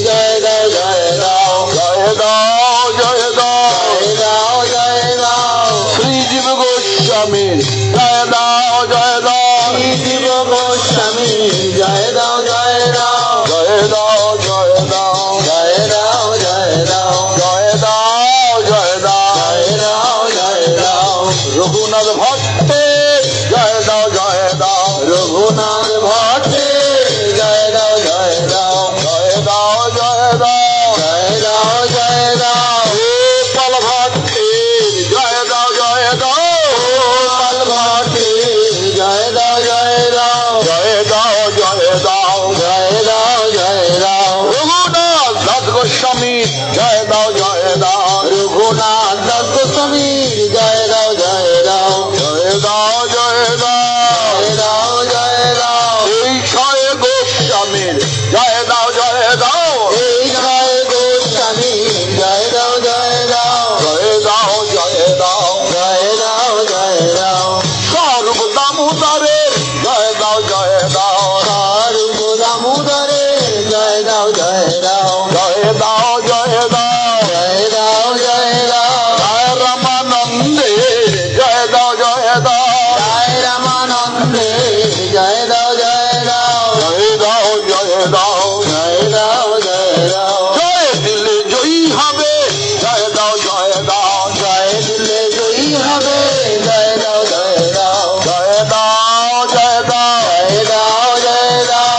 জয় দাও জয় দাও জয় দাও জয় দাও জয় দাও জয় দাও শ্রীজীব গোস্বামীর জয় দাও জয় দাও জীব গোস্বামী জয় দাও জয় দাও জয় দাও জয় দাও জয় দাও জয় দাও জয় দাও জয় দাও জয় দাও জয় দাও রঘুনাথ ভট্টের জয় দাও জয় দাও রঘুনাথ ভট্টের জয় দাও জয় দাও জয় দাও জয় দাও জয় দাও জয় দাও গোপাল ভট্টের জয় দাও জয় দাও গোপাল ভট্টের জয় দাও জয় দাও জয় দাও জয় দাও জয় দাও জয় দাও রঘুনাথ দাস গোস্বামীর জয় দাও জয় দাও রঘুনাথ দাস গোস্বামীর জয় দাও জয় দাও জয় দাও জয় দাও জয় দাও জয় দাও এই ছয় গোস্বামীর জয় দাও জয় দাও এই জয় গোস্বামী জয় দাও জয় দাও জয় দাও জয় দাও জয় দাও জয় দাও স্বরূপ দামোদরের জয় দাও জয় দাও স্বরূপ দামোদরের জয় দাও জয় দাও জয় দাও জয় দাও জয় দাও জয় দাও জয় রামানন্দের জয় দাও জয় দাও জয় রামানন্দের জয় দাও জয় দাও জয় দাও জয় দাও জয় দাও জয় দাও জয় দিলে জয়ী হবে জয় দাও জয় দাও জয় দিলে জয়ী হবে জয় দাও জয় দাও জয় দাও জয় দাও জয় দাও জয় দাও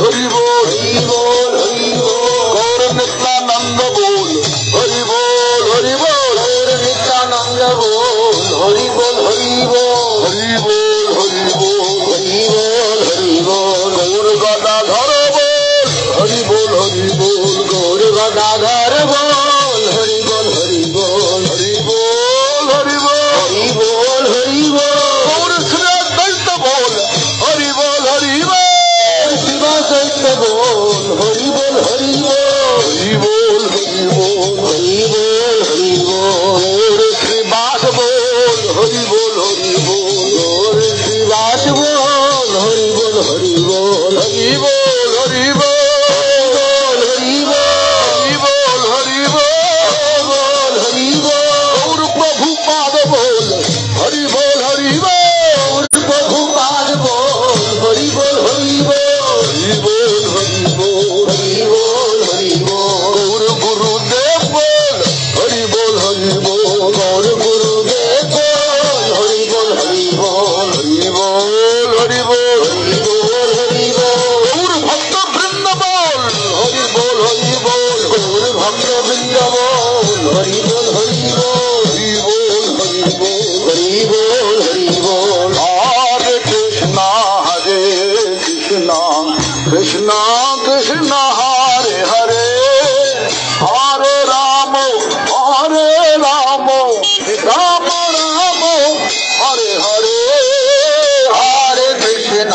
হরি বল হরি বল হরি বল গৌর নিত্যানন্দ বল হরি বল হরি বল গৌর নিত্যানন্দ বল হরি বল হরি বল হরি বল হরি বল হরি বল হরি বল গৌর গদাধর বল হরি বল হরি বল গৌর গদাধর বল হরি বল হরি বল হরি বল হরি বল হরি বল হরি বল গৌর শ্রীদৈত বল হরি বল হরি বল শিবা সৈত্য বল হরি বল হরি বল হরি বল হরি বল হরি বল হরি বল গৌর শ্রীবাস বল হরি বল হরি বল গৌর শ্রীবাস বল হরি বল হরি বল হরি বল হরি বল হরি বল হরি বল হরি বল বল হরি বল গৌর প্রভু পাদ বল হরি বল হরি বল প্রভু পাদ বল হরি বল হরি বল হরি বল হরি বল হরি বল হরি বল গৌর গুরুদেব বল হরি বল হরি বল গৌর গুরুদেব বল হরি বল হরি বল হরি বল হরি বল হরি বল হরি বল গৌর ভক্ত বৃন্দ বল হরি বল হরি বল গৌর ভক্ত বৃন্দ বল হরি বল হরি বল হরি বল হরি বল হরি বল হরি বল হরে Krishna Krishna Krishna Hare Hare Hare Ram Ram Ram Hare Hare Hare Krishna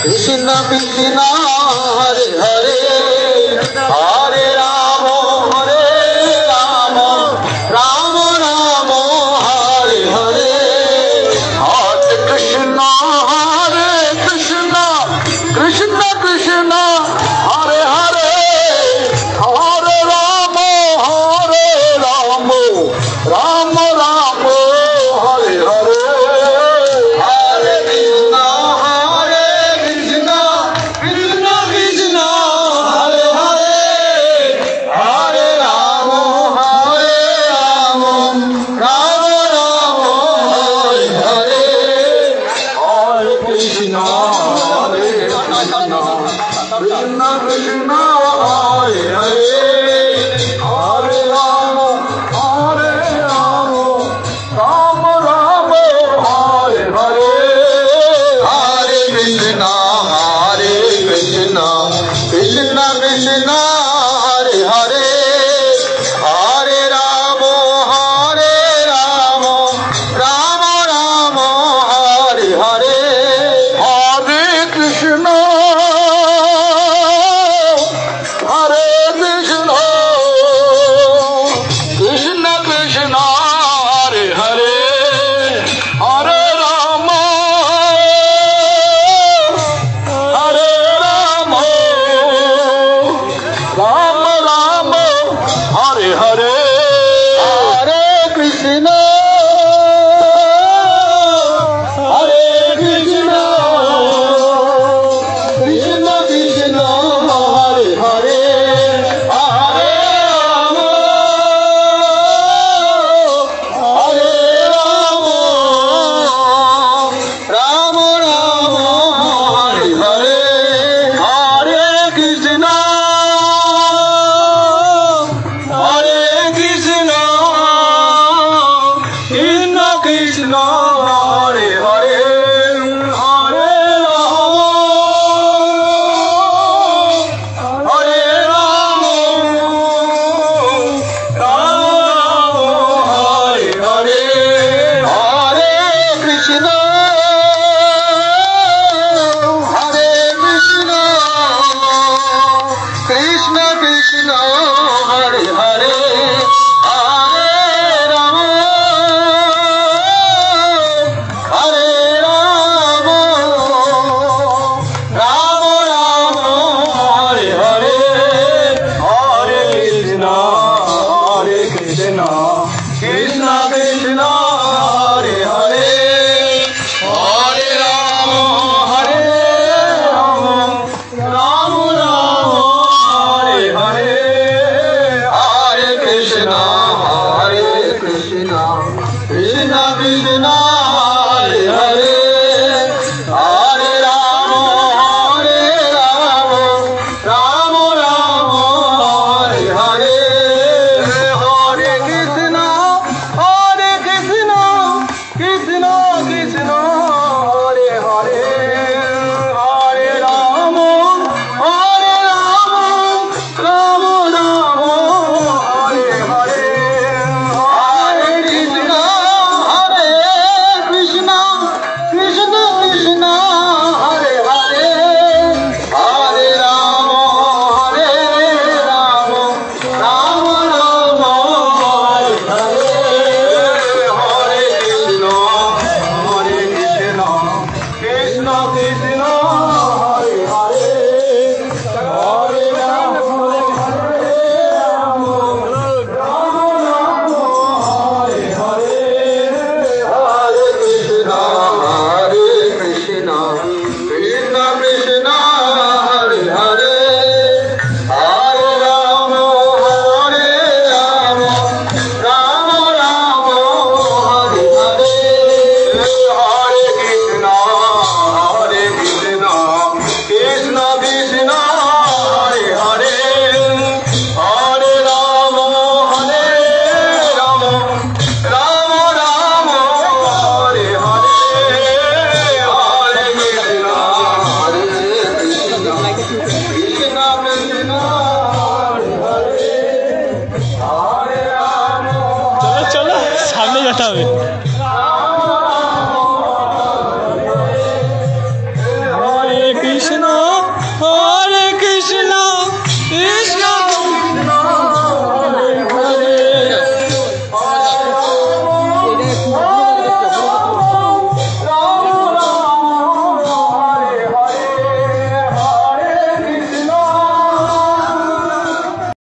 Krishna Krishna Hare Hare Hare Ram Ram Ram Hare Hare Hare Krishna Krishna Krishna Hare Hare Hare Ram Ram Ram Hare Hare Hare Krishna Krishna Krishna Hare Hare Hare Ram Ram Ram Hare Hare Hare Krishna Krishna Krishna Hare Hare Hare Ram Ram Ram Hare Hare Hare Krishna Krishna Krishna Hare Hare Hare Ram Ram Ram Hare Hare Hare Krishna Hare Rama, Rama Rama, Hare Hare, Hare Krishna, Krishna Krishna, Hare Hare, Hare Rama, Rama Rama, Hare Hare, Hare Krishna, Krishna Krishna, Hare Hare, Hare Rama, Rama Rama, Hare Hare, Hare Krishna, Krishna Krishna, Hare Hare, Hare Rama, Rama Rama, Hare Hare, Hare Krishna, Krishna Krishna,